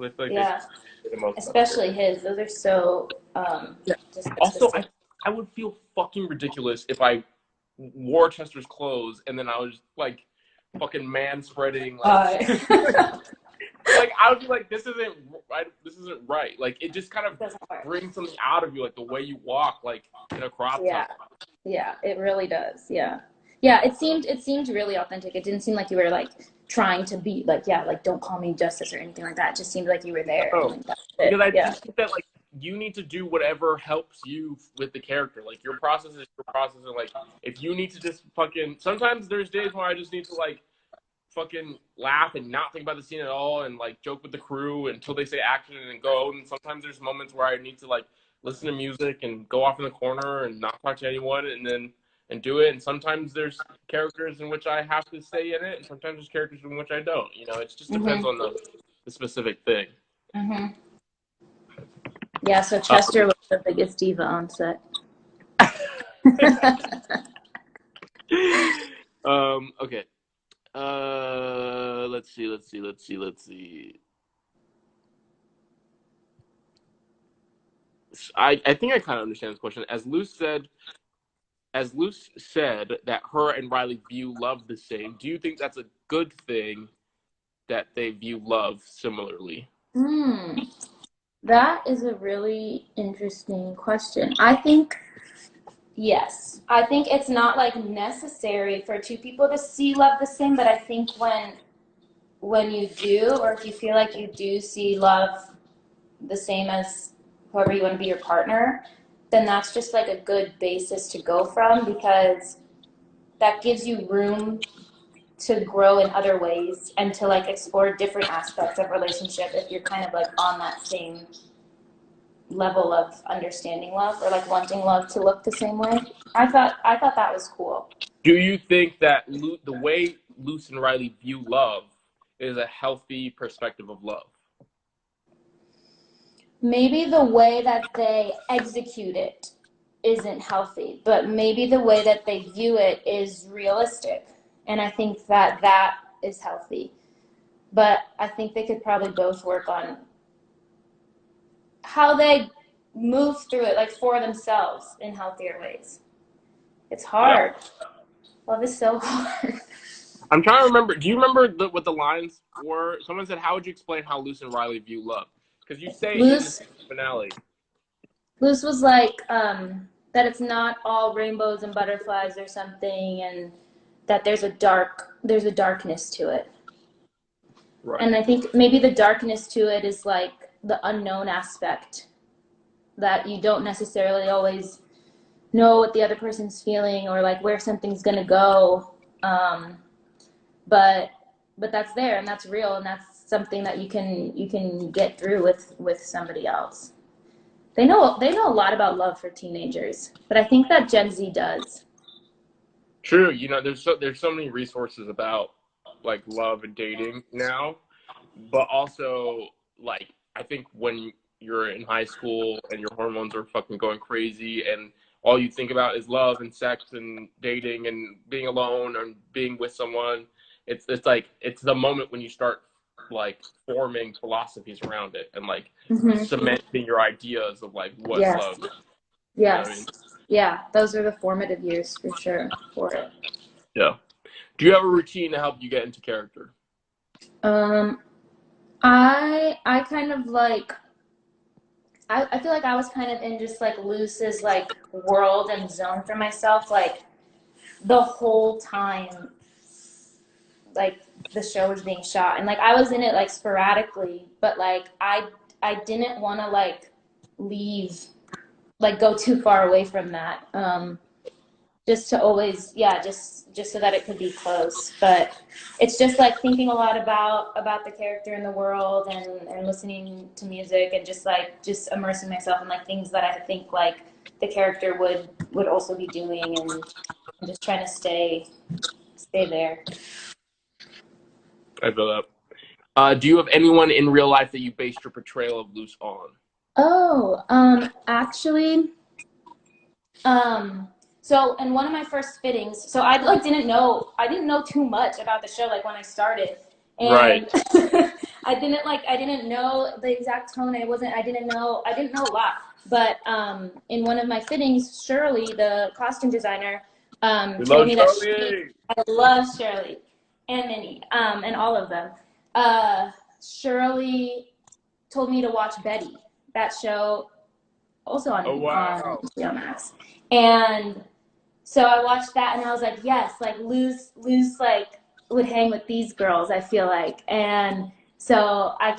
I feel like they Yeah. say the most about it. Especially his. Those are so Yeah. just Also, specific. I would feel fucking ridiculous if I wore Chester's clothes and then I was like fucking man spreading like like I would be like, this isn't right. This isn't right. Like it just kind of It doesn't work. brings something out of you, like the way you walk, like in a crop Yeah. top. Yeah, it really does. Yeah. Yeah, it seemed really authentic. It didn't seem like you were like trying to be like, yeah, like don't call me Justice or anything like that. It just seemed like you were there and Oh, like that's because it. I Yeah. just think that like you need to do whatever helps you with the character. Like your process is your process, and like if you need to just fucking. Sometimes there's days where I just need to like fucking laugh and not think about the scene at all and like joke with the crew until they say action and then go. And sometimes there's moments where I need to like listen to music and go off in the corner and not talk to anyone and do it. And sometimes there's characters in which I have to stay in it, and sometimes there's characters in which I don't. You know, it just depends on the specific thing. Mm-hmm. Yeah, so Chester was the biggest diva on set. Okay. Let's see. I think I kind of understand this question. As Luce said that her and Riley view love the same. Do you think that's a good thing that they view love similarly? That is a really interesting question. I think yes. I think it's not like necessary for two people to see love the same, but I think when you do, or if you feel like you do see love the same as whoever you want to be your partner, then that's just like a good basis to go from because that gives you room to grow in other ways and to like explore different aspects of relationship if you're kind of like on that same level of understanding love or like wanting love to look the same way. I thought that was cool. Do you think that the way Luce and Riley view love is a healthy perspective of love? Maybe the way that they execute it isn't healthy, but maybe the way that they view it is realistic. And I think that that is healthy. But I think they could probably both work on how they move through it, like for themselves in healthier ways. It's Yeah. hard. Love is so hard. I'm trying to remember. Do you remember what the lines were? Someone said, "How would you explain how Luce and Riley view love?" Because you say it in the Luce, finale. Luce was like that it's not all rainbows and butterflies or something, and that there's a darkness to it. Right. And I think maybe the darkness to it is like the unknown aspect that you don't necessarily always know what the other person's feeling or like where something's gonna go. But that's there and that's real and that's something that you can get through with somebody else. They know a lot about love for teenagers, but I think that Gen Z does. True. You know, there's so many resources about like love and dating now, but also like I think when you're in high school and your hormones are fucking going crazy and all you think about is love and sex and dating and being alone and being with someone, it's like it's the moment when you start like forming philosophies around it and like cementing your ideas of like what Yes. love is. You know what I mean? Yes. Yeah, those are the formative years for sure for it. Yeah. Do you have a routine to help you get into character? I kind of like I feel like I was kind of in just like Luce's like world and zone for myself like the whole time like the show was being shot and like I was in it like sporadically but like I didn't want to like leave like go too far away from that just to always just so that it could be close but it's just like thinking a lot about the character in the world and listening to music and just immersing myself in like things that I think like the character would also be doing and just trying to stay there. I feel that. Do you have anyone in real life that you based your portrayal of Luce on? Oh, actually, so in one of my first fittings, so I like didn't know too much about the show like when I started, and Right. I didn't know the exact tone. I didn't know a lot. But in one of my fittings, Shirley, the costume designer, We told love me that Charlie. I love Shirley and Minnie, and all of them. Shirley told me to watch Betty, that show, also Oh on wow. HBO Max. And so I watched that, and I was like, yes, like Luz like would hang with these girls, I feel like. And so I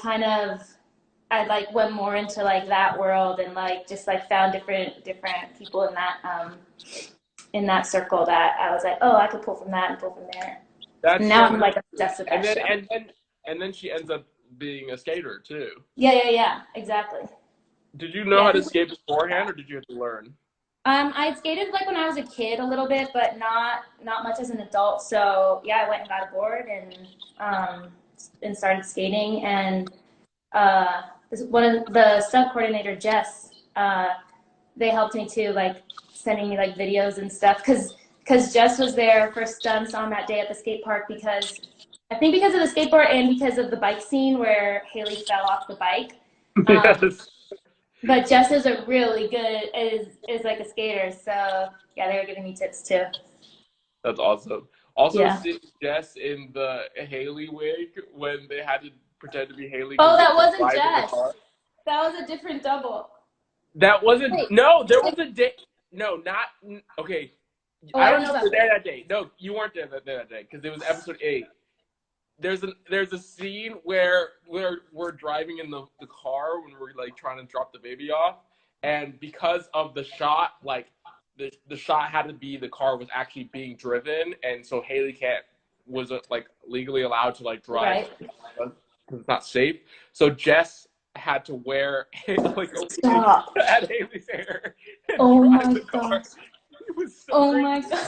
like went more into like that world, and like just like found different people in that circle that I was like, oh, I could pull from that and pull from there. And That's now so I'm cool. like obsessed with And that then show. she ends up being a skater too. Yeah, exactly. Did you know Yeah. how to skate beforehand, or did you have to learn? I skated like when I was a kid a little bit, but not much as an adult. So yeah, I went and got a board and started skating. And one of the stunt coordinator, Jess, they helped me too, like sending me like videos and stuff, because Jess was there for stunts on that day at the skate park, because I think because of the skateboard and because of the bike scene where Haley fell off the bike. Yes. But Jess is a really good is like a skater, so yeah, they were giving me tips too. That's awesome. Also, Yeah. seeing Jess in the Haley wig when they had to pretend to be Haley Oh, because they that were wasn't driving the Jess. car. That was a different double. That wasn't. Wait. No, there was a day. No, not. Okay. Oh, I I don't don't know know if you about were there that. that day. No, you weren't there that day because it was episode 8. There's a scene where we're driving in the car when we're like trying to drop the baby off, and because of the shot, like the shot had to be the car was actually being driven, and so Haley can't wasn't like legally allowed to like drive Right. because it's not safe. So Jess had to wear like a wig Stop. at Haley's hair and Oh drive my the car. gosh. It was so Oh great. my god.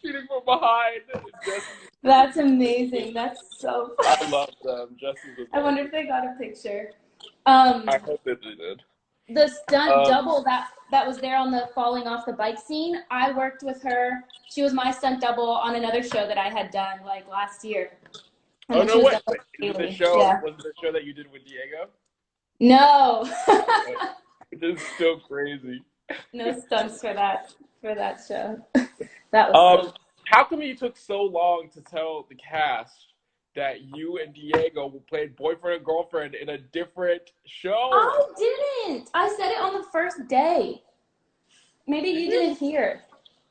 Shooting from behind. Jess, That's amazing. That's so I funny. love them. Jess is the I best. wonder if they got a picture. I hope that they did. The stunt Um, double that was there on the falling off the bike scene, I worked with her. She was my stunt double on another show that I had done like last year. And oh then she no was way! done with Is it the Haley. show? Yeah. Was it the show that you did with Diego? No. This is so crazy. No stunts for that show. That was so. How come you took so long to tell the cast that you and Diego played boyfriend and girlfriend in a different show? I didn't. I said it on the first day. Maybe you didn't hear.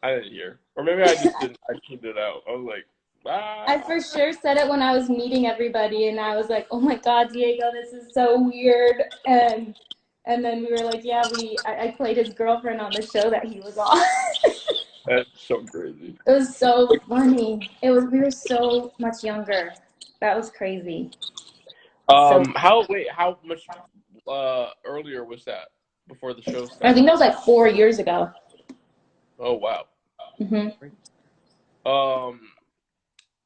I didn't hear, or maybe I just didn't. I tuned it out. I was like, I ah. for sure said it when I was meeting everybody, and I was like, "Oh my God, Diego, this is so weird." And then we were like, "Yeah, I played his girlfriend on the show that he was on." That's so crazy. It was so funny. We were so much younger. That was crazy. So How much earlier was that before the show I started? think that was like 4 years ago. Oh wow. Hmm.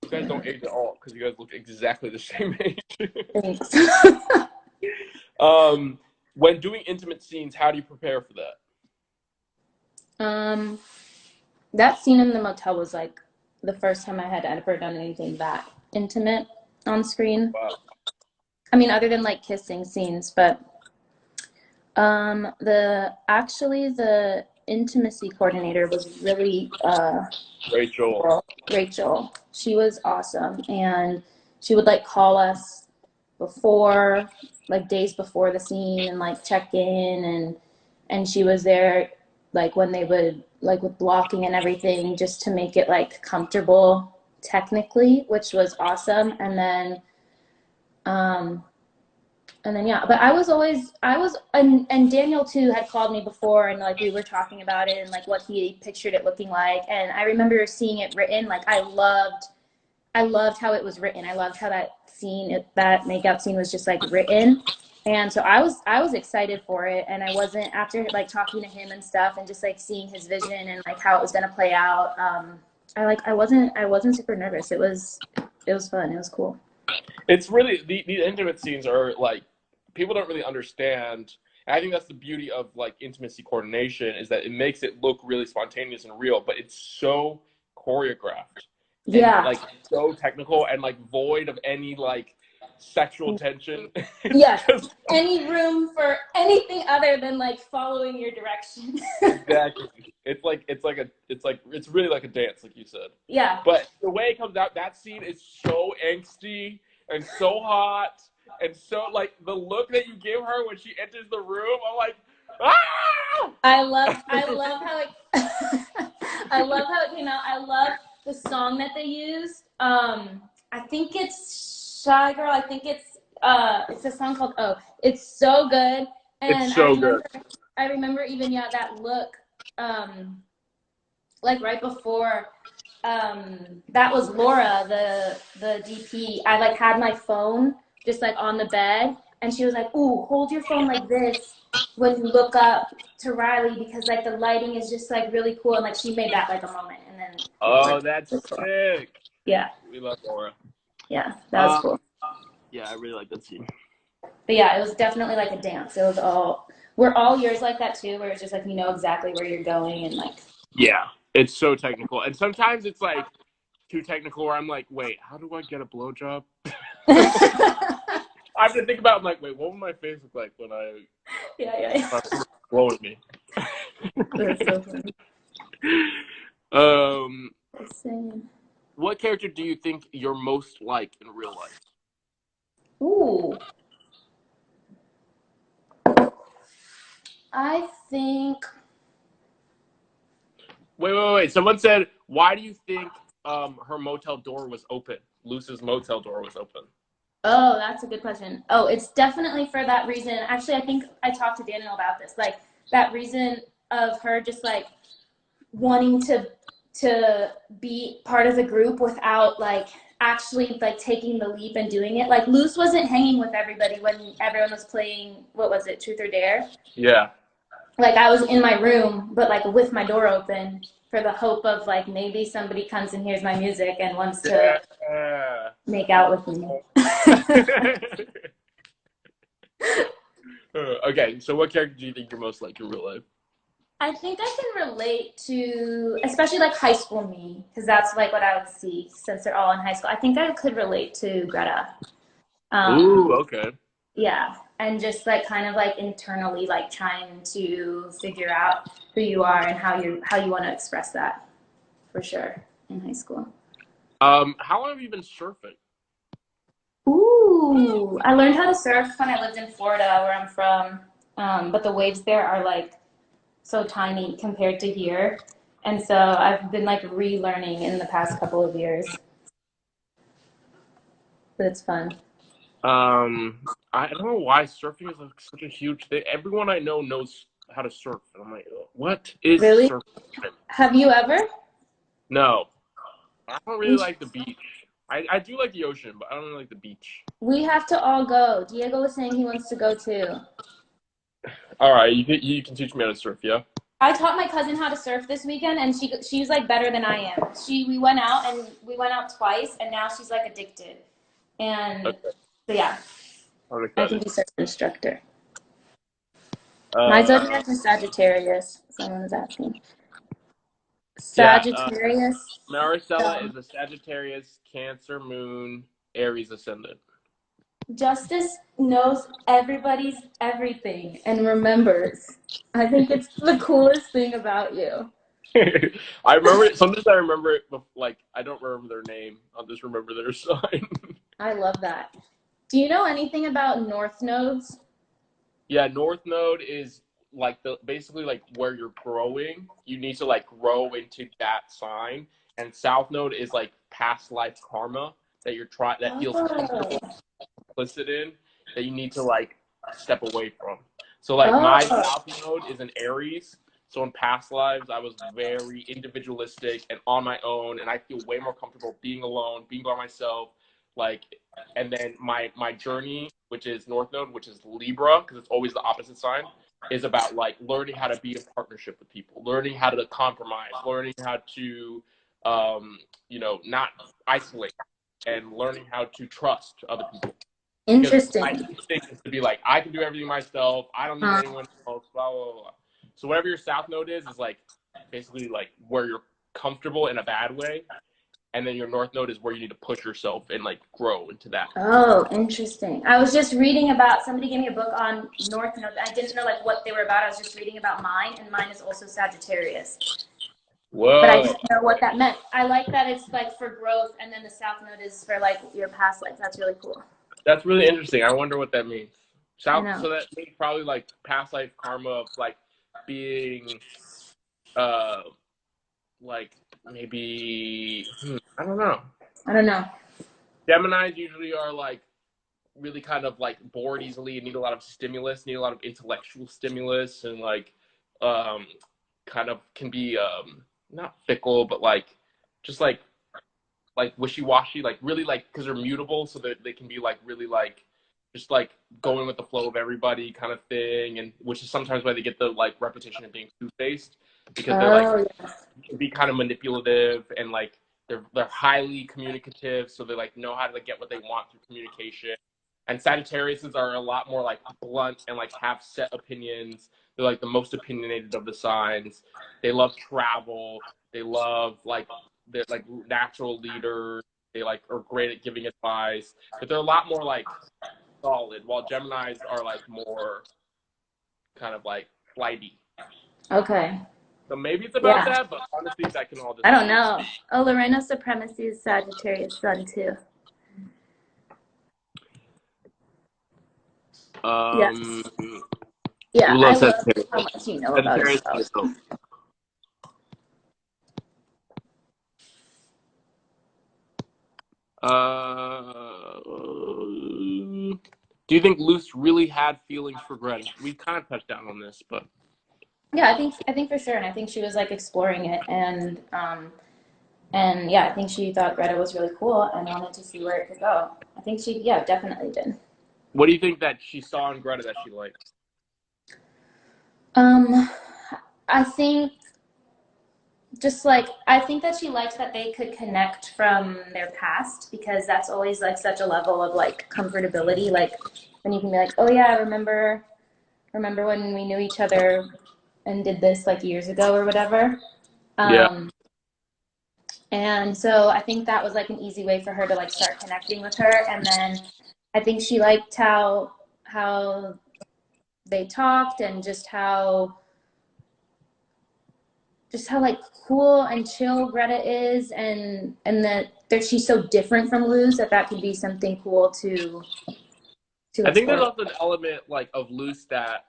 You guys don't age at all because you guys look exactly the same age. Thanks. When doing intimate scenes, how do you prepare for that? That scene in the motel was like the first time I had ever done anything that intimate on screen. Wow. I mean, other than like kissing scenes, but the intimacy coordinator was really Rachel. cool. Rachel. She was awesome, and she would like call us before, like days before the scene, and like check in, and she was there like when they would like with blocking and everything, just to make it like comfortable technically, which was awesome. And then yeah, but I was and Daniel too had called me before, and like we were talking about it and like what he pictured it looking like, and I remember seeing it written. Like I loved how it was written. I loved how that makeout scene was just like written. And so I was excited for it, and I wasn't, after like talking to him and stuff and just like seeing his vision and like how it was gonna play out. I wasn't super nervous. It was fun. It was cool. It's really these intimate scenes are like people don't really understand. And I think that's the beauty of like intimacy coordination is that it makes it look really spontaneous and real, but it's so choreographed and Yeah. like so technical and like void of any like sexual tension. Yes. Just, Any room for anything other than like following your direction. exactly. It's really like a dance, like you said. Yeah. But the way it comes out, that scene is so angsty and so hot, and so like the look that you give her when she enters the room, I'm like, ah! I love how it I love how it came out. I love the song that they used. I think it's Shy Girl. I think it's a song called Oh. It's so good. It's And so good. I remember even that look like right before that was Laura, the DP. I like had my phone just like on the bed, and she was like, "Ooh, hold your phone like this when you look up to Riley, because like the lighting is just like really cool." And like she made that like a moment, and then Oh, that's sick. yeah, We love Laura. yeah, that was cool. Yeah, I really like that scene. But yeah, it was definitely like a dance. It was all we're all yours like that too, where it's just like you know exactly where you're going and like Yeah, it's so technical, and sometimes it's like too technical where I'm like, wait, how do I get a blowjob? I have to think about it. I'm like, wait, what would my face look like when I yeah. blowing me? That's so funny. What character do you think you're most like in real life? Ooh. I think. Wait. Someone said, why do you think her motel door was open? Luce's motel door was open. Oh, that's a good question. Oh, it's definitely for that reason. Actually, I think I talked to Daniel about this. Like that reason of her just like wanting to be part of the group without like actually like taking the leap and doing it. Like Luce wasn't hanging with everybody when everyone was playing, what was it, Truth or Dare? Yeah. Like I was in my room, but like with my door open for the hope of like maybe somebody comes and hears my music and wants to make out with me. Okay, so what character do you think you're most like in real life? I think I can relate to, especially like high school me, because that's like what I would see since they're all in high school. I think I could relate to Greta. Ooh, okay. Yeah, and just like kind of like internally like trying to figure out who you are and how you want to express that, for sure, in high school. How long have you been surfing? Ooh, I learned how to surf when I lived in Florida, where I'm from. But the waves there are like so tiny compared to here. And so I've been like relearning in the past couple of years. But it's fun. I don't know why surfing is like such a huge thing. Everyone I know knows how to surf, and I'm like, what is Really? surfing? Have you ever? No, I don't really like the beach. I do like the ocean, but I don't really like the beach. We have to all go. Diego was saying he wants to go too. All right, you can teach me how to surf, yeah? I taught my cousin how to surf this weekend, and she's like better than I am. We went out twice, and now she's like addicted. And Okay. so yeah, I can be surf instructor. My zodiac is Sagittarius. Someone was asking. Sagittarius. Yeah, Marisela is a Sagittarius, Cancer Moon, Aries ascendant. Justice knows everybody's everything and remembers. I think it's the coolest thing about you. I remember sometimes I remember it, like I don't remember their name. I'll just remember their sign. I love that. Do you know anything about North Nodes? Yeah, North Node is like basically like where you're growing. You need to like grow into that sign, and South Node is like past life karma that that feels comfortable, implicit in, that you need to like step away from. So like my South Node is an Aries. So in past lives, I was very individualistic and on my own, and I feel way more comfortable being alone, being by myself. Like, and then my journey, which is North Node, which is Libra, because it's always the opposite sign, is about like learning how to be in partnership with people, learning how to compromise, learning how to, not isolate, and learning how to trust other people. Interesting. My instinct is to be like, I can do everything myself. I don't need anyone else. Blah blah blah. So whatever your South Node is like basically like where you're comfortable in a bad way, and then your north node is where you need to push yourself and like grow into that. Oh, interesting. I was just reading about, somebody gave me a book on north node. I didn't know like what they were about. I was just reading about mine, and mine is also Sagittarius. Whoa. But I didn't know what that meant. I like that it's like for growth, and then the south node is for like your past life. That's really cool. That's really interesting. I wonder what that means. So know. that means probably like past life karma of like being, like maybe I don't know. Geminis usually are like really kind of like bored easily and need a lot of stimulus, need a lot of intellectual stimulus, and like kind of can be not fickle, but like just like wishy-washy, like really like because they're mutable, so that they can be like really like just like going with the flow of everybody kind of thing, and which is sometimes why they get the like reputation of being two-faced, because they're like can be kind of manipulative, and like they're highly communicative, so they like know how to like, get what they want through communication. And Sagittariuses are a lot more like blunt and like have set opinions. They're like the most opinionated of the signs. They love travel. They love like they're like natural leaders. They like are great at giving advice, but they're a lot more like solid. While Geminis are like more kind of like flighty. Okay. So maybe it's about that, but honestly, that can all just. I don't know. Oh, Lorena's supremacy is Sagittarius sun too. Yes. Yeah, I love how much you know about yourself. Do you think Luce really had feelings for Greta? We kind of touched down on this, but yeah, I think for sure, and I think she was like exploring it, and yeah, I think she thought Greta was really cool and wanted to see where it could go. I think she, definitely did. What do you think that she saw in Greta that she liked? I think just like, I think that she liked that they could connect from their past, because that's always like such a level of like comfortability. Like when you can be like, oh yeah, I remember when we knew each other and did this like years ago or whatever. And so I think that was like an easy way for her to like start connecting with her. And then I think she liked how they talked, and just how like cool and chill Greta is, and that she's so different from Luz that could be something cool to I think there's also an element like of Luz that,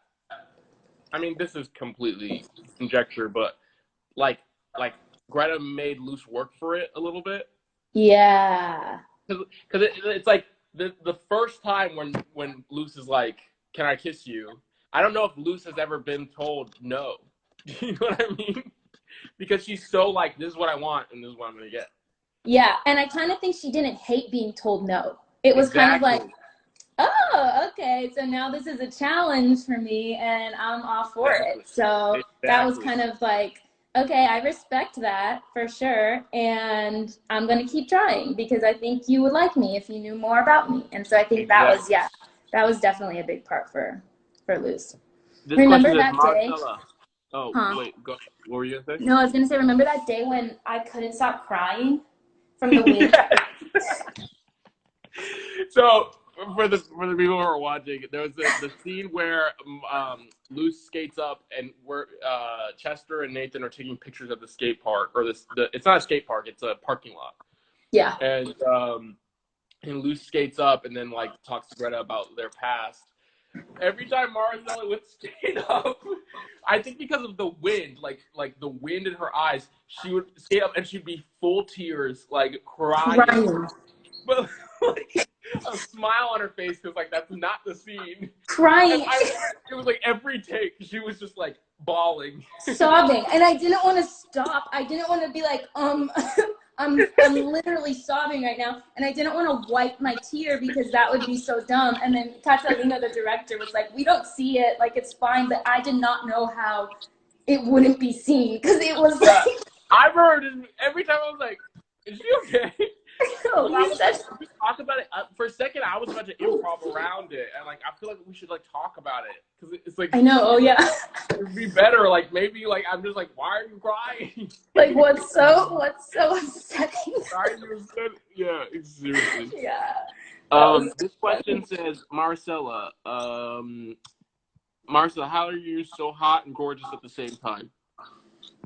I mean, this is completely conjecture, but like Greta made Luz work for it a little bit. Yeah. Because it's like the first time when Luz is like, "Can I kiss you?" I don't know if Luz has ever been told no. You know what I mean? Because she's so like, this is what I want and this is what I'm gonna get. Yeah, and I kind of think she didn't hate being told no. It was kind of like, oh, okay, so now this is a challenge for me and I'm all for it. So that was kind of like, okay, I respect that for sure, and I'm going to keep trying because I think you would like me if you knew more about me. And so I think that was definitely a big part for Luz. Remember that day? Oh, wait, go. What were you going to say? No, I was going to say, remember that day when I couldn't stop crying from the wind? So, for the people who are watching, there was the scene where Luz skates up, and where Chester and Nathan are taking pictures of the skate park, or it's not a skate park, it's a parking lot. Yeah. And Luz skates up and then like talks to Greta about their past. Every time Marisela would skate up, I think because of the wind, like the wind in her eyes, she would skate up and she'd be full tears, like crying. But like a smile on her face, because like that's not the scene. Crying. It was like every take, she was just like bawling, sobbing, and I didn't want to stop. I didn't want to be like, I'm literally sobbing right now, and I didn't want to wipe my tear because that would be so dumb. And then Catalina, the director, was like, we don't see it, like it's fine, but I did not know how it wouldn't be seen, because it was like, I've heard every time I was like, is she okay? Oh, Well, I you was said. like, we talk about it for a second. I was about to improv around it, and like I feel like we should like talk about it because it's like I know. Oh yeah. it'd be better. Like maybe like I'm just like, why are you crying? Like what's so upsetting? Why are you upset? Yeah, seriously. Yeah. Was This question says, Marisela, Marcella, how are you so hot and gorgeous at the same time?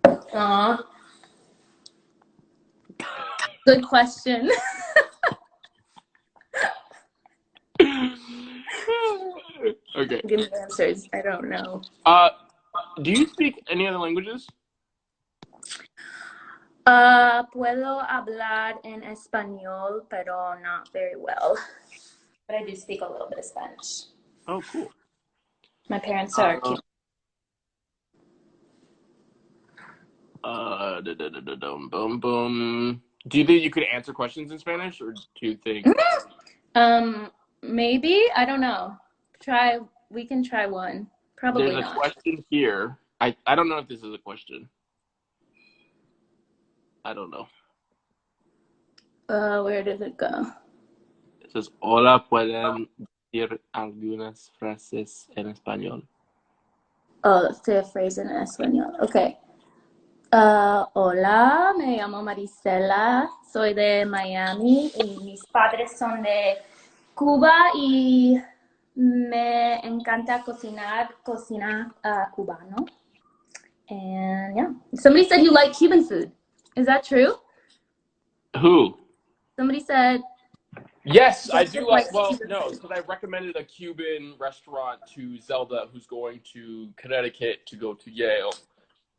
Aw. Good question. Okay. Give me answers. I don't know. Do you speak any other languages? Puedo hablar en español, pero not very well. But I do speak a little bit of Spanish. Oh, cool. My parents are cute. Do you think you could answer questions in Spanish, or do you think? Maybe, I don't know. We can try one. Probably There's a not. question here. I don't know if this is a question. I don't know. Where does it go? It says, hola, pueden decir algunas frases en español. Oh, let's say a phrase in español. Okay. Hola, me llamo Marisela, soy de Miami y mis padres son de Cuba y me encanta cocinar cubano. And yeah, somebody said you like Cuban food. Is that true? Who? Somebody said. Yes, I do like. Well, Cuban no, food. because I recommended a Cuban restaurant to Zelda, who's going to Connecticut to go to Yale.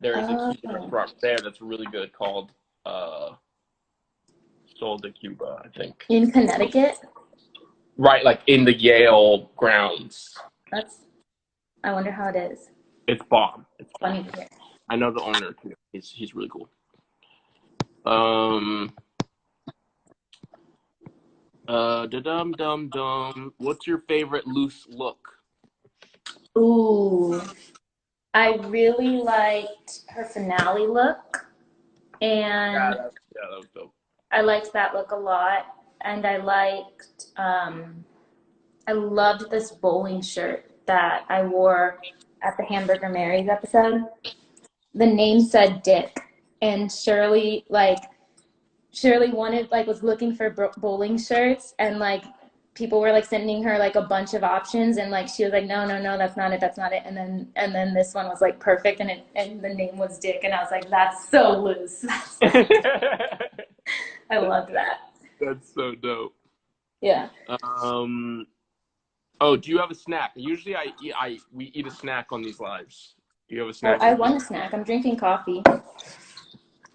There is a Cuban restaurant there that's really good called Sol de Cuba, I think. In Connecticut? Right, like in the Yale grounds. I wonder how it is. It's bomb. It's funny. I know the owner too. He's really cool. What's your favorite loose look? Ooh. I really liked her finale look. And that was dope. I liked that look a lot. And I loved this bowling shirt that I wore at the Hamburger Mary's episode. The name said Dick. And Shirley was looking for bowling shirts, and like people were like sending her like a bunch of options, and like she was like, no, that's not it. And then this one was like perfect, and the name was Dick, and I was like, that's so loose. I loved that. That's so dope. Yeah. Oh, do you have a snack? Usually we eat a snack on these lives. Do you have a snack? I want a snack. I'm drinking coffee.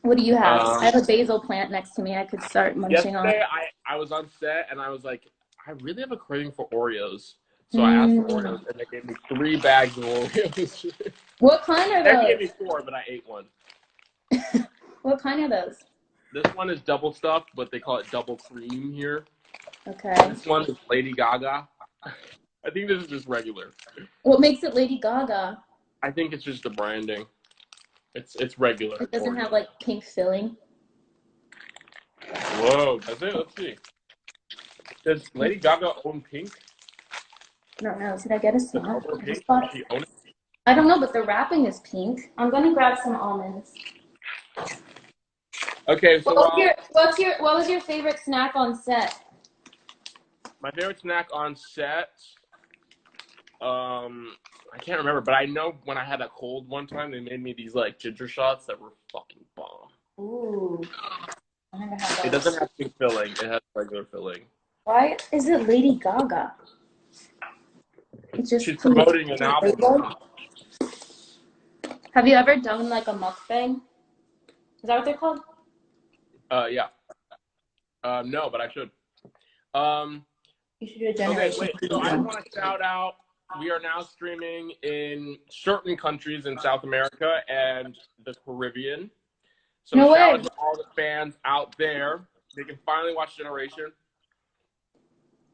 What do you have? I have a basil plant next to me. I could start munching on. Yesterday, I was on set, and I was like, I really have a craving for Oreos. So I asked for Oreos, and they gave me 3 bags of Oreos. What kind are those? They gave me 4, but I ate one. What kind are those? This one is double stuffed, but they call it double cream here. Okay. This one is Lady Gaga. I think this is just regular. What makes it Lady Gaga? I think it's just the branding. It's regular. It doesn't have like pink filling. Whoa, does it? Let's see. Does Lady Gaga own pink? I don't know. Did I get a snack? Pink? I don't know, but the wrapping is pink. I'm gonna grab some almonds. Okay, so what was your favorite snack on set? My favorite snack on set. I can't remember, but I know when I had a cold one time, they made me these like ginger shots that were fucking bomb. Ooh. I never had those. It doesn't have pink filling; it has regular filling. Why is it Lady Gaga? She's promoting an album. Have you ever done like a mukbang? Is that what they're called? Yeah. No, but I should. You should do a generation. Okay, wait. So I want to shout out. We are now streaming in certain countries in South America and the Caribbean. So shout out to all the fans out there. They can finally watch Generation.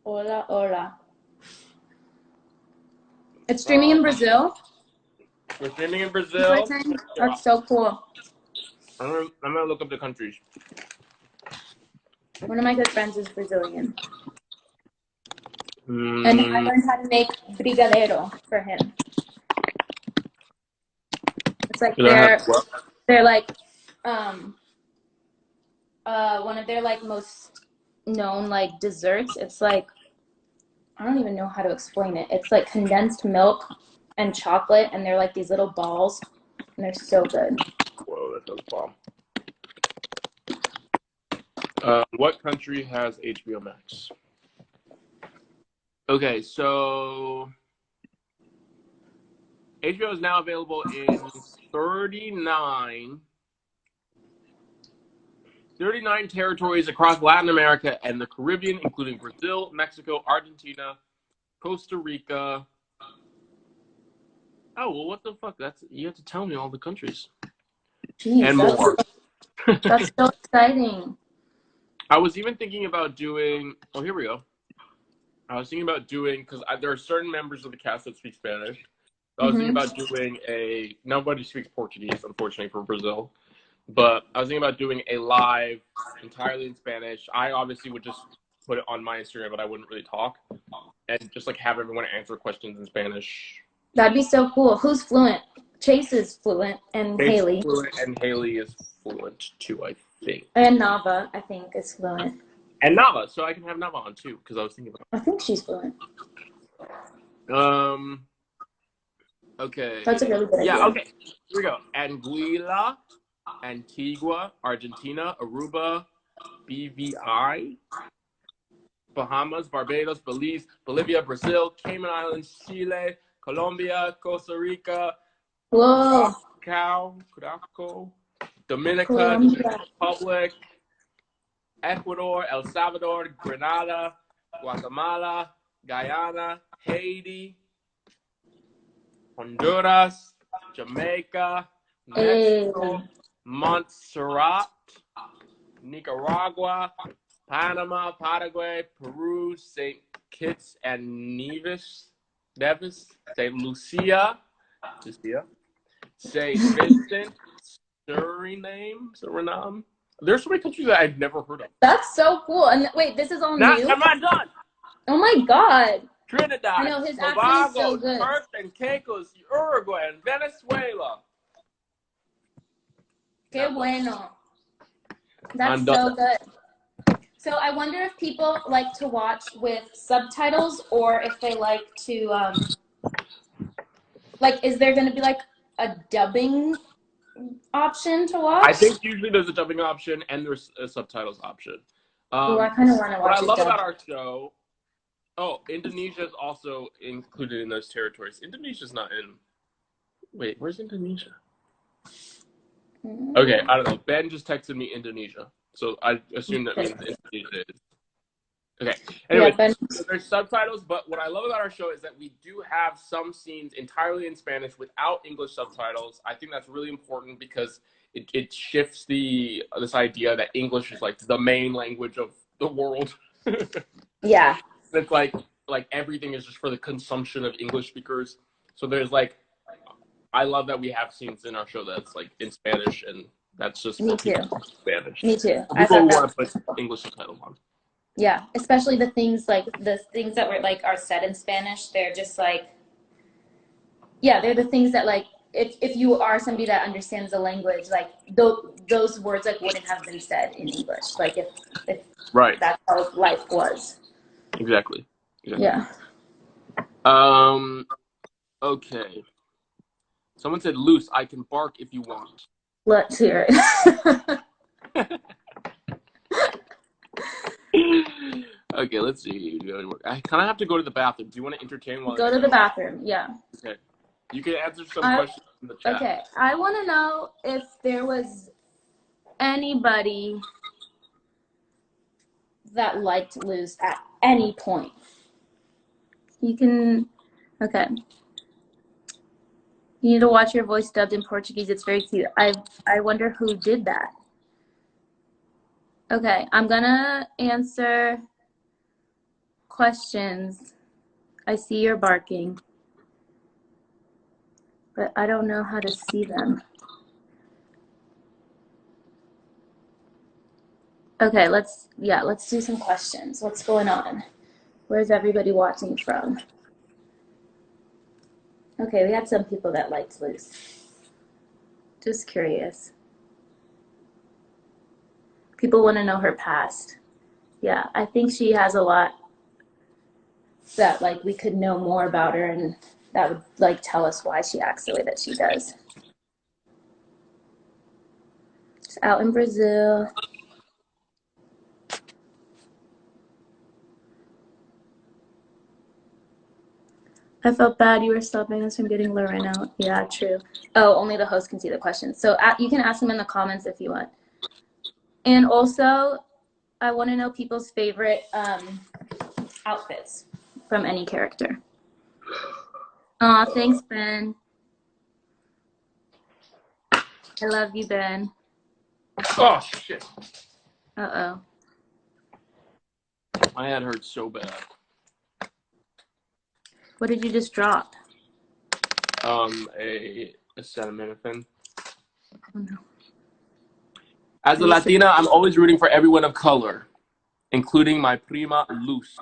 Hola, hola. It's streaming in Brazil? We're streaming in Brazil. That's so cool. I'm gonna look up the countries. One of my good friends is Brazilian. Mm. And I learned how to make brigadeiro for him. It's like they're like one of their like most known like desserts. It's like, I don't even know how to explain it. It's like condensed milk and chocolate, and they're like these little balls, and they're so good. Whoa, that does bomb. What country has HBO Max? Okay, so HBO is now available in 39 territories across Latin America and the Caribbean, including Brazil, Mexico, Argentina, Costa Rica. Oh, well, what the fuck? You have to tell me all the countries. Jeez, and more. That's so exciting. I was even thinking about doing, oh, here we go. I was thinking about doing, because there are certain members of the cast that speak Spanish. So I was thinking about doing nobody speaks Portuguese, unfortunately, for Brazil. But I was thinking about doing a live entirely in Spanish. I obviously would just put it on my Instagram, but I wouldn't really talk. And just like have everyone answer questions in Spanish. That'd be so cool. Who's fluent? Chase is fluent, and Chase Haley. Is fluent, and Haley is fluent too, I think. And Nava, I think, is fluent. And Nava, so I can have Nava on too, because I was thinking about I think she's fluent. Okay. That's a really good idea. Yeah, okay. Here we go. Anguilla, Antigua, Argentina, Aruba, BVI, Bahamas, Barbados, Belize, Bolivia, Brazil, Cayman Islands, Chile, Colombia, Costa Rica, Curaçao, Dominica, Dominican Republic, Ecuador, El Salvador, Grenada, Guatemala, Guyana, Haiti, Honduras, Jamaica, Mexico, Montserrat, Nicaragua, Panama, Paraguay, Peru, St. Kitts and Nevis, St. Lucia, St. Vincent, Suriname. There's so many countries that I've never heard of. That's so cool. And wait, this is all new? I'm not done. Oh my God. Trinidad, I know, his accent is so good. Turks and Caicos, Uruguay, and Venezuela. Qué bueno. That's so good. So I wonder if people like to watch with subtitles, or if they like to, like, is there going to be like a dubbing option to watch? I think usually there's a dubbing option and there's a subtitles option. I kind of want to watch it. What I love about our show, Indonesia is also included in those territories. Indonesia's not in. Wait, where's Indonesia? Okay, I don't know. Ben just texted me Indonesia, so I assume that means Indonesia is. Okay. Anyway, so there's subtitles, but what I love about our show is that we do have some scenes entirely in Spanish without English subtitles. I think that's really important because it shifts this idea that English is like the main language of the world. Yeah. It's like everything is just for the consumption of English speakers. So there's like, I love that we have scenes in our show that's like in Spanish, and that's just Me too. Spanish. Me too. People who want to put English subtitles on. Yeah, especially the things that were like are said in Spanish. They're just like, yeah, they're the things that like if you are somebody that understands the language, like those words like wouldn't have been said in English. Like if right, that's how life was. Exactly. Yeah. Okay. Someone said, "Loose, I can bark if you want." Let's hear it. Okay, let's see. I kind of have to go to the bathroom. Do you want to entertain while go to the bathroom? Yeah. Okay. You can answer some questions in the chat. Okay. I want to know if there was anybody that liked Luz at any point. You can. Okay. You need to watch your voice dubbed in Portuguese. It's very cute. I wonder who did that. Okay, I'm gonna answer questions. I see you're barking, but I don't know how to see them. Okay, let's do some questions. What's going on? Where's everybody watching from? Okay, we had some people that liked Luce. Just curious. People want to know her past. Yeah, I think she has a lot that like we could know more about her, and that would like tell us why she acts the way that she does. She's out in Brazil. I felt bad you were stopping us from getting Lauren out. Yeah, true. Oh, only the host can see the questions. So you can ask them in the comments if you want. And also, I want to know people's favorite outfits from any character. Aw, thanks, Ben. I love you, Ben. Oh shit! Uh-oh. My head hurts so bad. What did you just drop? A acetaminophen. Oh, no. As a Latina, I'm always rooting for everyone of color, including my prima Luz.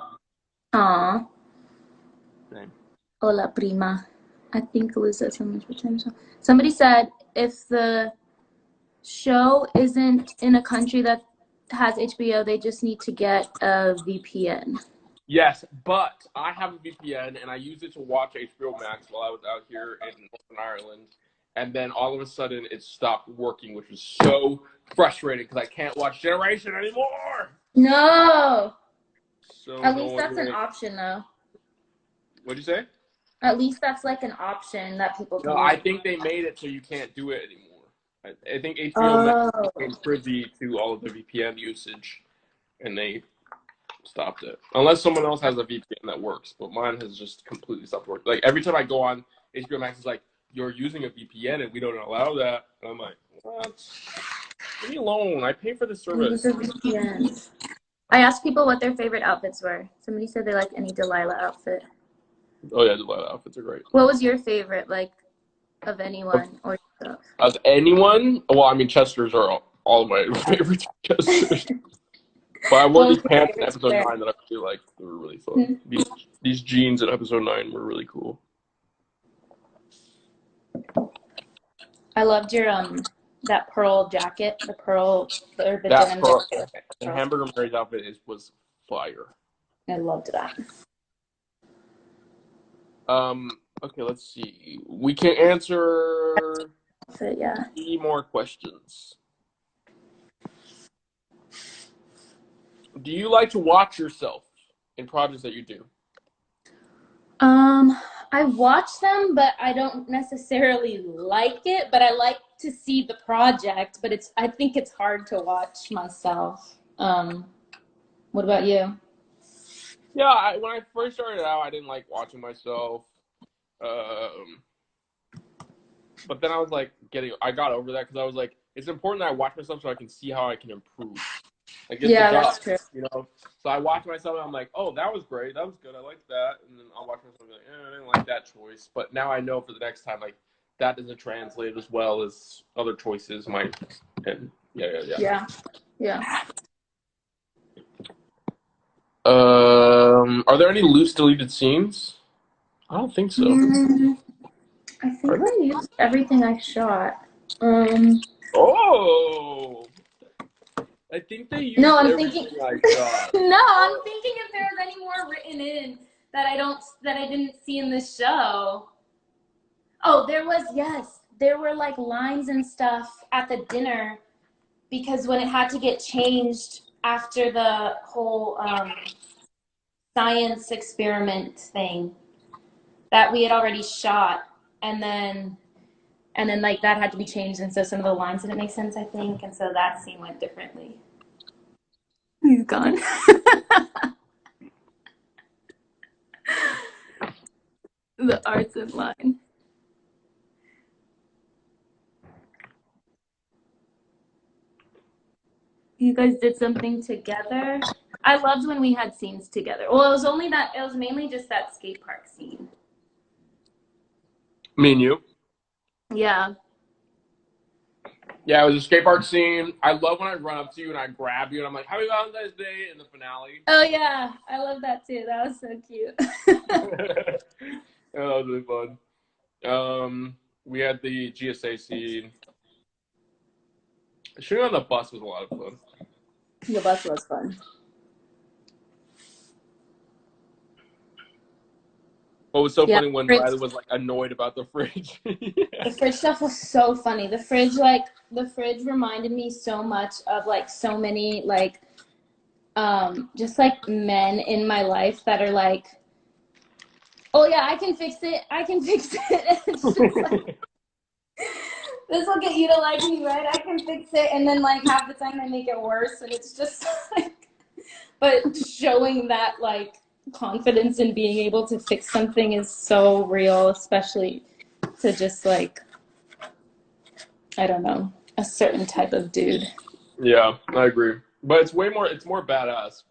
Aw. Name. Hola, prima. I think Luz said so much potential. Somebody said if the show isn't in a country that has HBO, they just need to get a VPN. Yes, but I have a VPN and I used it to watch HBO Max while I was out here in Northern Ireland. And then all of a sudden it stopped working, which was so frustrating because I can't watch Generation anymore. No. So At least that's an option, though. What'd you say? At least that's like an option that people can No, use. I think they made it so you can't do it anymore. I think HBO Max became privy to all of the VPN usage, and they stopped it. Unless someone else has a VPN that works, but mine has just completely stopped working. Like every time I go on HBO Max, it's like you're using a VPN and we don't allow that. And I'm like, what? Leave me alone. I pay for the service. VPNs. I asked people what their favorite outfits were. Somebody said they like any Delilah outfit. Oh yeah, the outfits are great. What was your favorite, like, of anyone or stuff? Of anyone? Well, I mean, Chester's are all of my favorite Chester's. But I wore these pants in episode 9 that I feel like they were really fun. These jeans in episode 9 were really cool. I loved your that pearl jacket, the That denim pearl, jacket. and Hamburger Mary's outfit was fire. I loved that. Okay, let's see. We can answer 3 more questions. Do you like to watch yourself in projects that you do? I watch them, but I don't necessarily like it, but I like to see the project, but I think it's hard to watch myself. What about you? Yeah, when I first started out, I didn't like watching myself. But then I was like I got over that because I was like, it's important that I watch myself so I can see how I can improve. Like, That's true. You know? So I watch myself and I'm like, oh, that was great. That was good. I like that. And then I'll watch myself and be like, I didn't like that choice. But now I know for the next time, like, that doesn't translate as well as other choices might. And yeah. Are there any loose deleted scenes? I don't think so. I think I used everything I shot. Oh! I think they used everything I shot. No, I'm thinking if there was any more written in that I didn't see in this show. Oh, there were like lines and stuff at the dinner because when it had to get changed after the whole science experiment thing that we had already shot, and then like that had to be changed, and so some of the lines didn't make sense, I think, and so that scene went differently. He's gone. The arts in line. You guys did something together. I loved when we had scenes together. Well, it was mainly just that skate park scene. Me and you? Yeah. Yeah, it was a skate park scene. I love when I run up to you and I grab you and I'm like, "Happy Valentine's Day" in the finale. Oh yeah, I love that too. That was so cute. That was really fun. We had the GSA scene. Shooting on the bus was a lot of fun. The bus was fun. What was so Yeah, funny when fridge, Riley was like annoyed about the fridge. the fridge stuff was so funny. The fridge reminded me so much of like so many like just like men in my life that are like, oh yeah, I can fix it. I can fix it. It's just like, this will get you to like me, right? I can fix it. And then like half the time I make it worse. And it's just like, but showing that like confidence in being able to fix something is so real, especially to just like, I don't know, a certain type of dude. Yeah, I agree. But it's more badass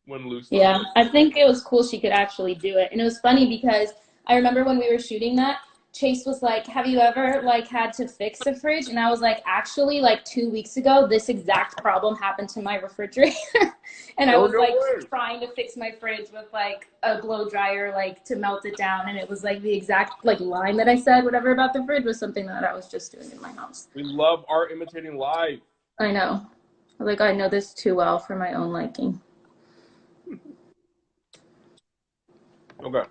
when Luce does Yeah, it. I think it was cool she could actually do it. And it was funny because I remember when we were shooting that, Chase was like, "Have you ever like had to fix a fridge?" And I was like, "Actually, like 2 weeks ago, this exact problem happened to my refrigerator." And I Oh, was no like way. trying to fix my fridge with like a blow dryer like to melt it down, and it was like the exact like line that I said whatever about the fridge was something that I was just doing in my house. We love art imitating life. I know. Like I know this too well for my own liking. Okay.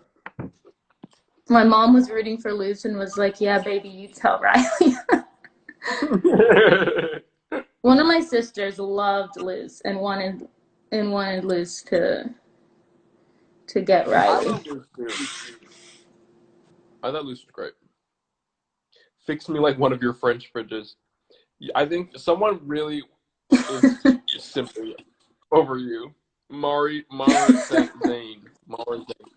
My mom was rooting for Luce and was like, "Yeah, baby, you tell Riley." One of my sisters loved Luce and wanted Luce to get I Riley. love Luce too. I thought Luce was great. Fix me like one of your French fridges. I think someone really is simply over you. Mari Zane. Mari Zane.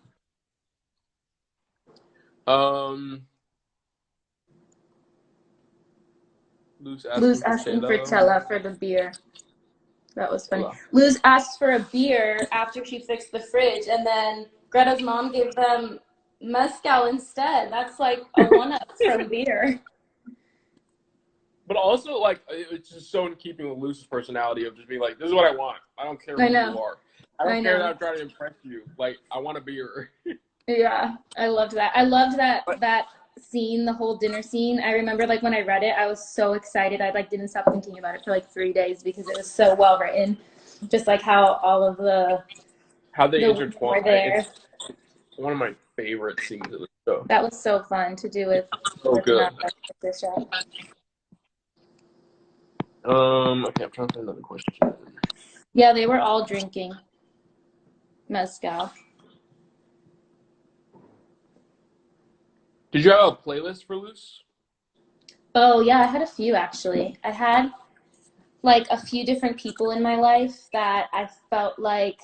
Luce Luce asking for asking for Chela. Tella for the beer. That was funny. Chela. Luce asked for a beer after she fixed the fridge, and then Greta's mom gave them mezcal instead. That's like a one-up from beer. But also, like, it's just so in keeping with Luce's personality of just being like, "This is what I want. I don't care I who you know. are. I I don't care that know. I'm trying to impress you. Like, I want a beer." Yeah, I loved that. I loved that But that scene, the whole dinner scene. I remember like when I read it, I was so excited. I like didn't stop thinking about it for like 3 days because it was so well written. Just like how all of how they the women intertwine, were there. it's one of my favorite scenes of the show. That was so fun to do It's so with good. this show. Okay, I'm trying to find another question. Yeah, they were all drinking mezcal. Did you have a playlist for Luce? Oh yeah, I had a few actually. I had like a few different people in my life that I felt like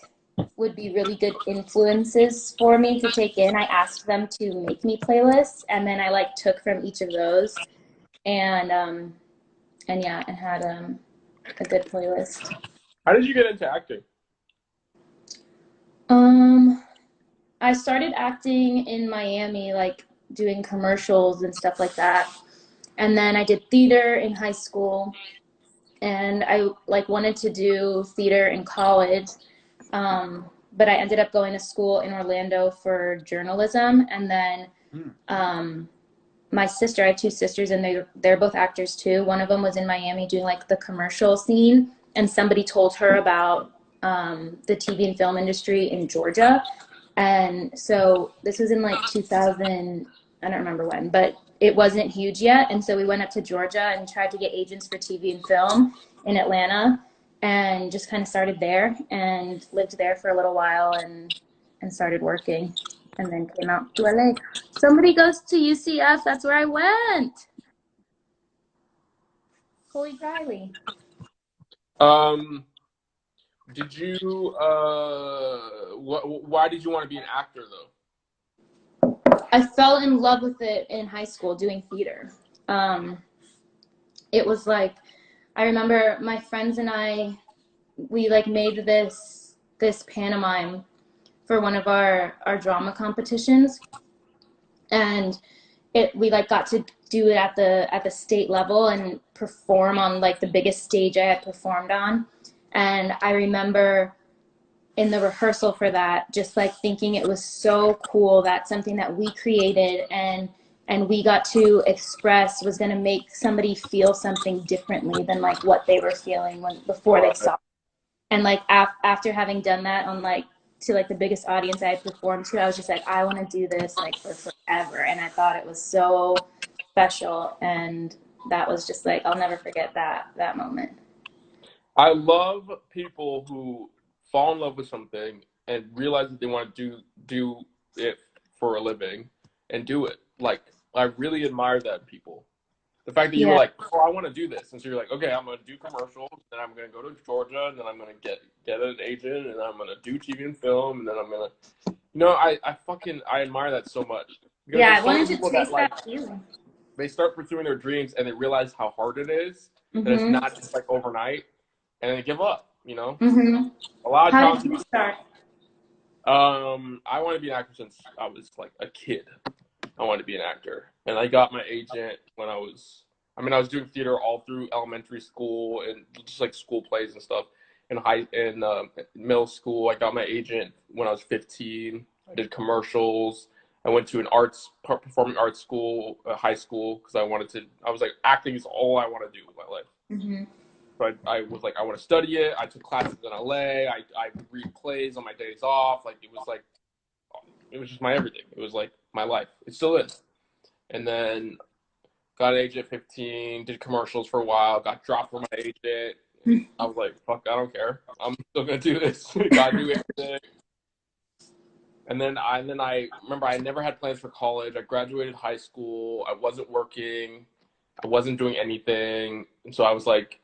would be really good influences for me to take in. I asked them to make me playlists, and then I like took from each of those, and yeah, I had a good playlist. How did you get into acting? Um, I started acting in Miami, like doing commercials and stuff like that, and then I did theater in high school, and I like wanted to do theater in college. But I ended up going to school in Orlando for journalism, and then um, my sister, I have two sisters, and they're both actors too. One of them was in Miami doing like the commercial scene, and somebody told her about the TV and film industry in Georgia. And so this was in like 2000, I don't remember when, but it wasn't huge yet. And so we went up to Georgia and tried to get agents for TV and film in Atlanta, and just kind of started there and lived there for a little while and started working, and then came out to LA. Somebody goes to UCF. That's where I went. Holy Riley. Um, did you why did you want to be an actor though? I fell in love with it in high school doing theater. It was like, I remember my friends and we like made this pantomime for one of our drama competitions, and we like got to do it at the state level and perform on like the biggest stage I had performed on. And I remember in the rehearsal for that, just like thinking it was so cool that something that we created and we got to express was going to make somebody feel something differently than like what they were feeling before they saw it. And like after having done that on like to like the biggest audience I had performed to, I was just like, I want to do this like for forever. And I thought it was so special, and that was just like, I'll never forget that moment. I love people who fall in love with something and realize that they want to do it for a living and do it. Like, I really admire that in people. The fact that you were like, oh, I want to do this. And so you're like, okay, I'm going to do commercials, then I'm going to go to Georgia, and then I'm going to get an agent, and then I'm going to do TV and film, and then I'm going to, I admire that so much. Because I wanted to taste that feeling. They start pursuing their dreams and they realize how hard it is, that it's not just like overnight, and they give up, A lot of How did you start? I wanted to be an actor since I was like a kid. I wanted to be an actor, and I got my agent when I was doing theater all through elementary school and just like school plays and stuff. In middle school, I got my agent when I was 15. I did commercials. I went to an performing arts school, high school, because I was like, acting is all I want to do with my life. So I was like, I want to study it. I took classes in LA. I read plays on my days off. Like, it was just my everything. It was like my life. It still is. And then got an agent at 15, did commercials for a while, got dropped from my agent. I was like, fuck, I don't care. I'm still going to do this. Got to do everything. And then I remember I never had plans for college. I graduated high school. I wasn't working. I wasn't doing anything. And so I was like,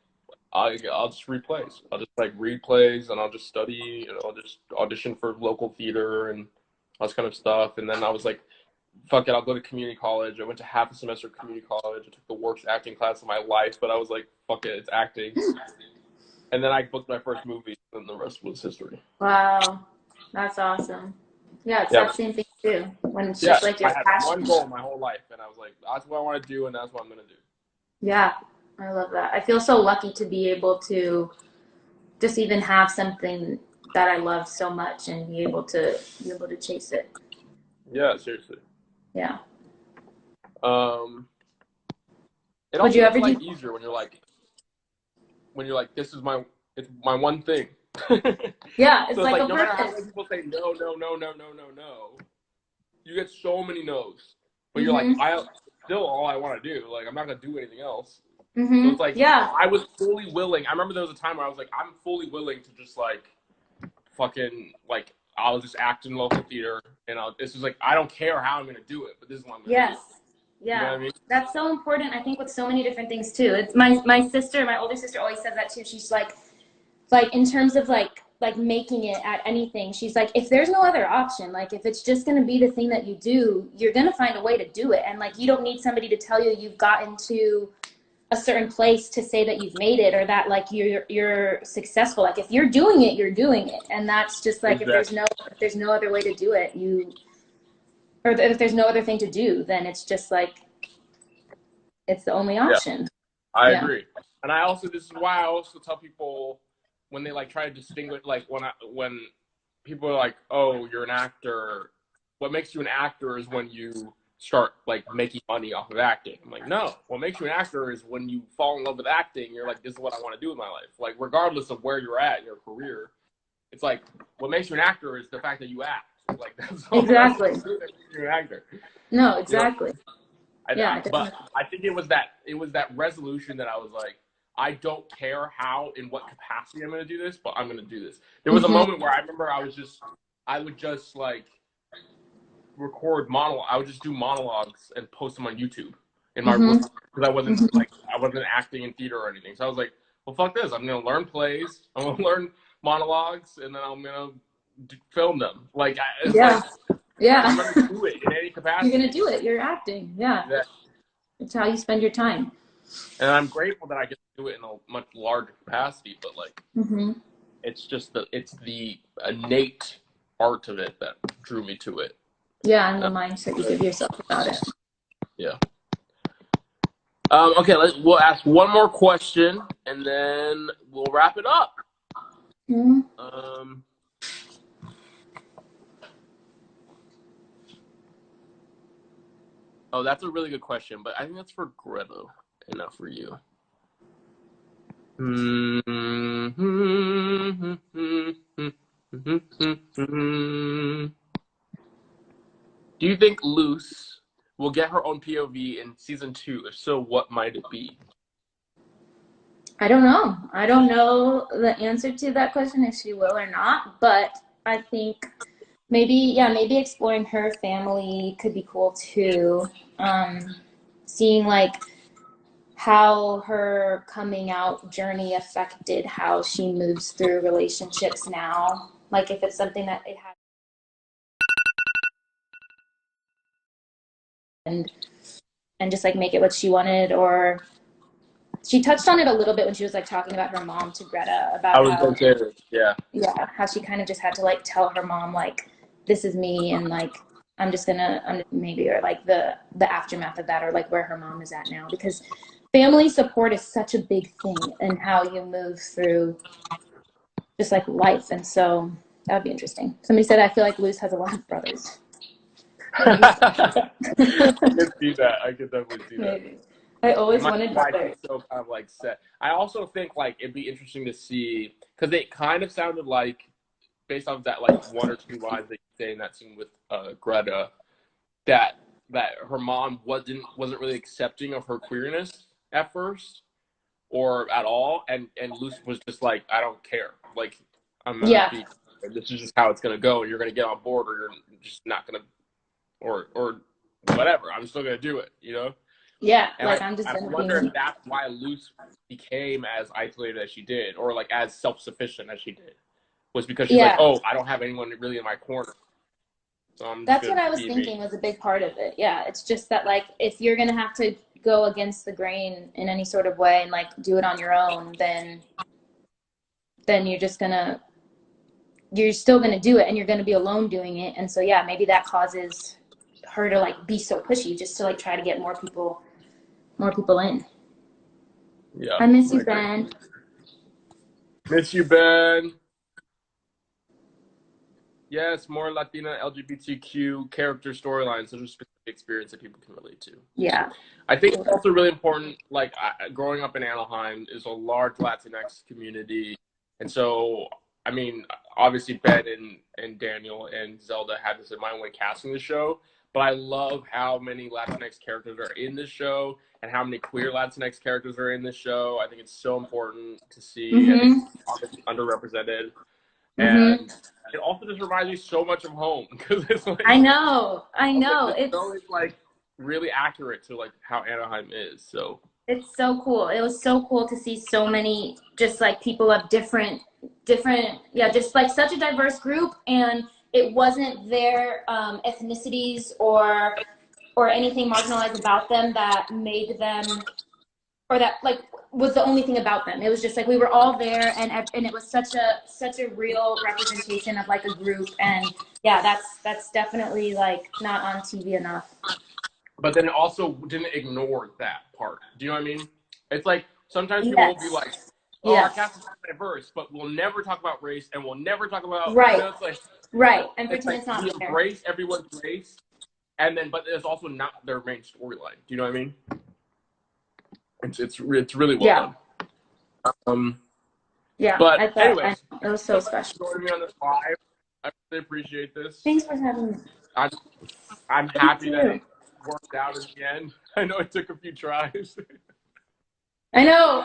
I'll just read plays. I'll just like read plays, and I'll just study, and I'll just audition for local theater and all this kind of stuff. And then I was like, fuck it, I'll go to community college. I went to half a semester of community college. I took the worst acting class of my life, but I was like, fuck it, it's acting. And then I booked my first movie, and the rest was history. Wow, that's awesome. Yeah, it's that same thing too. When it's just like your passion. I had one goal my whole life, and I was like, that's what I want to do, and that's what I'm going to do. Yeah, I love that. I feel so lucky to be able to just even have something that I love so much and be able to chase it. Yeah, seriously. Yeah. It also is like easier when you're like, this is it's my one thing. Yeah, it's so like no a matter how purpose. many people say no, you get so many no's. But you're like, still all I want to do. Like, I'm not gonna do anything else. So it's like, I was fully willing. I remember there was a time where I was like, I'm fully willing to just like fucking like I'll just act in local theater, and this is like, I don't care how I'm gonna do it, but this is what I'm gonna do. Yeah. You know what I mean? That's so important, I think, with so many different things too. It's my older sister always says that too. She's like in terms of like making it at anything, she's like, if there's no other option, like if it's just going to be the thing that you do, you're going to find a way to do it. And like, you don't need somebody to tell you you've gotten to a certain place to say that you've made it, or that like you're successful. Like, if you're doing it, you're doing it. And that's just like, exactly. if there's no other way to do it, if there's no other thing to do, then it's just like, it's the only option. Yeah, I agree. And this is why I also tell people, when they like try to distinguish, like when people are like, oh, you're an actor, what makes you an actor is when you start like making money off of acting. I'm like, no, what makes you an actor is when you fall in love with acting. You're like, this is what I want to do with my life. Like, regardless of where you're at in your career, it's like, what makes you an actor is the fact that you act. Like, that's all exactly. That makes you an actor. No, exactly. But I think it was that resolution that I was like, I don't care how, in what capacity I'm going to do this, but I'm going to do this. There was a moment where I remember I would just like record I would just do monologues and post them on YouTube in my room, because I wasn't acting in theater or anything. So I was like, well, fuck this. I'm going to learn plays. I'm going to learn monologues, and then I'm going to film them. Like, I'm going to do it in any capacity. You're going to do it. You're acting. Yeah. It's how you spend your time. And I'm grateful that I get to do it in a much larger capacity, but like, it's just it's the innate art of it that drew me to it. Yeah, and the mindset you give yourself about it. Yeah. Okay, we'll ask one more question, and then we'll wrap it up. Mm-hmm. Oh, that's a really good question, but I think that's for Greta and not for you. Do you think Luce will get her own POV in season 2? If so, what might it be? I don't know. I don't know the answer to that question, if she will or not, but I think maybe exploring her family could be cool too. Seeing like how her coming out journey affected how she moves through relationships now. Like if it's something that it had and just like make it what she wanted, or she touched on it a little bit when she was like talking about her mom to Greta about how she kind of just had to like tell her mom like this is me and like I'm just maybe, or like the aftermath of that, or like where her mom is at now, because family support is such a big thing in how you move through just like life. And so that would be interesting. Somebody said I feel like Luce has a lot of brothers. I can see that. I can definitely see that. Maybe. I always wanted brothers. So kind of like set. I also think like it'd be interesting to see, because it kind of sounded like, based off that like one or two lines that you say in that scene with Greta, that her mom wasn't really accepting of her queerness at first or at all, and Luce was just like, I don't care, like I'm gonna be, this is just how it's gonna go, and you're gonna get on board or you're just not gonna, or whatever, I'm still gonna do it, you know? Yeah, and like I wonder if that's why Luce became as isolated as she did, or like as self-sufficient as she did, was because she's like, oh, I don't have anyone really in my corner. So that's what I was thinking was a big part of it. Yeah, it's just that like if you're gonna have to go against the grain in any sort of way and like do it on your own, then you're still gonna do it, and you're gonna be alone doing it. And so yeah, maybe that causes her to like be so pushy, just to like try to get more people in. Yeah, I miss you, Ben. Miss you, Ben. Yes, more Latina LGBTQ character storylines, such a specific experience that people can relate to. Yeah. I think it's also really important, like growing up in Anaheim is a large Latinx community. And so, I mean, obviously Ben and Daniel and Zelda had this in mind when casting the show, but I love how many Latinx characters are in this show and how many queer Latinx characters are in this show. I think it's so important to see, and it's underrepresented. And it also just reminds me so much of home, because it's like, I know it's always like really accurate to like how Anaheim is. So it's so cool. It was so cool to see so many just like people of different just like such a diverse group, and it wasn't their ethnicities or anything marginalized about them that made them, or that like was the only thing about them. It was just like we were all there, and it was such a real representation of like a group. And yeah, that's definitely like not on TV enough. But then it also didn't ignore that part. Do you know what I mean? It's like sometimes people will be like, oh, our cast is diverse, but we'll never talk about race, and we'll never talk about, you know, it's like, and pretend it's not we embrace everyone's race, and then but it's also not their main storyline. Do you know what I mean? It's really well done. But anyways, it was so special. Joining me on this live, I really appreciate this. Thanks for having me. I'm happy that it worked out in the end. I know it took a few tries. I know.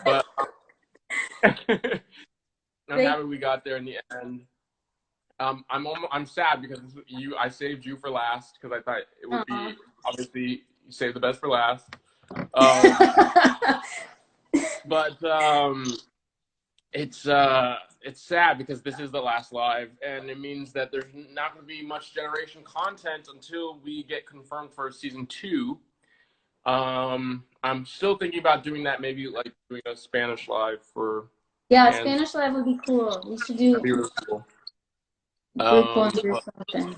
But I'm happy we got there in the end. I'm sad because I saved you for last, because I thought it would be, obviously you saved the best for last. But it's sad because this is the last live, and it means that there's not going to be much generation content until we get confirmed for season 2. I'm still thinking about doing that, maybe like doing a Spanish live for. Yeah, a Spanish live would be cool. We should do. That'd be really cool. Group one or something.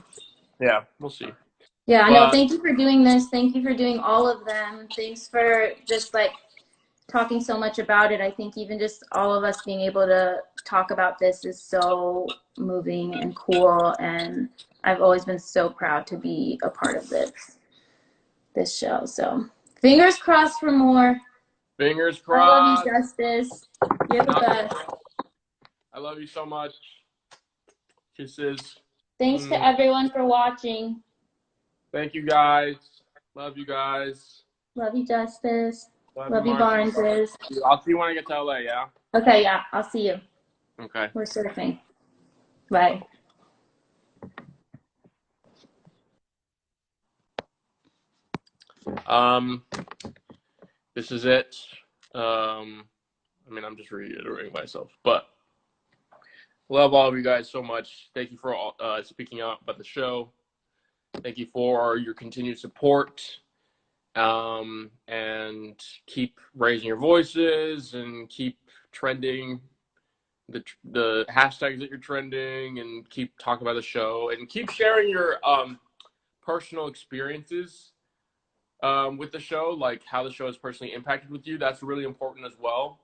Yeah, we'll see. Yeah, no, But thank you for doing this. Thank you for doing all of them. Thanks for just like talking so much about it. I think even just all of us being able to talk about this is so moving and cool. And I've always been so proud to be a part of this show. So fingers crossed for more. fingers I love you, crossed. Justice. You're the Knock on best. wood. I love you so much. Kisses. Thanks to Mm. everyone for watching. Thank you guys. Love you guys. Love you, Justice. Love you, Love you, Marcy. Barneses. I'll see you when I get to LA, yeah? Okay, yeah, I'll see you. Okay. We're surfing. Bye. Um, this is it. I mean, I'm just reiterating myself, but love all of you guys so much. Thank you for all, speaking up about the show. Thank you for your continued support. And keep raising your voices and keep trending the hashtags that you're trending, and keep talking about the show, and keep sharing your personal experiences with the show, like how the show has personally impacted with you. That's really important as well,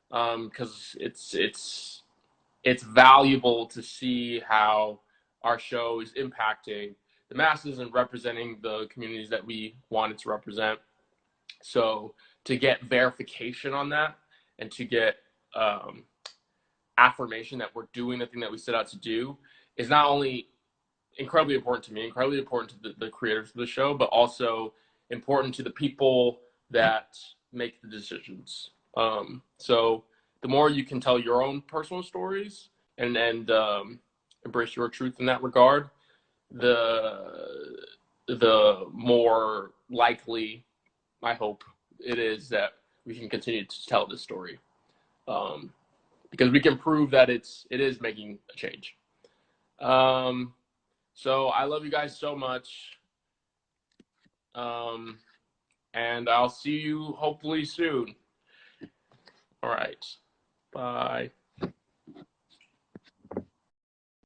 because it's valuable to see how our show is impacting the masses and representing the communities that we wanted to represent. So to get verification on that, and to get affirmation that we're doing the thing that we set out to do, is not only incredibly important to me, incredibly important to the creators of the show, but also important to the people that make the decisions. So the more you can tell your own personal stories, and embrace your truth in that regard, the more likely, I hope, it is that we can continue to tell this story, because we can prove that it is making a change. So I love you guys so much, and I'll see you hopefully soon. All right, bye.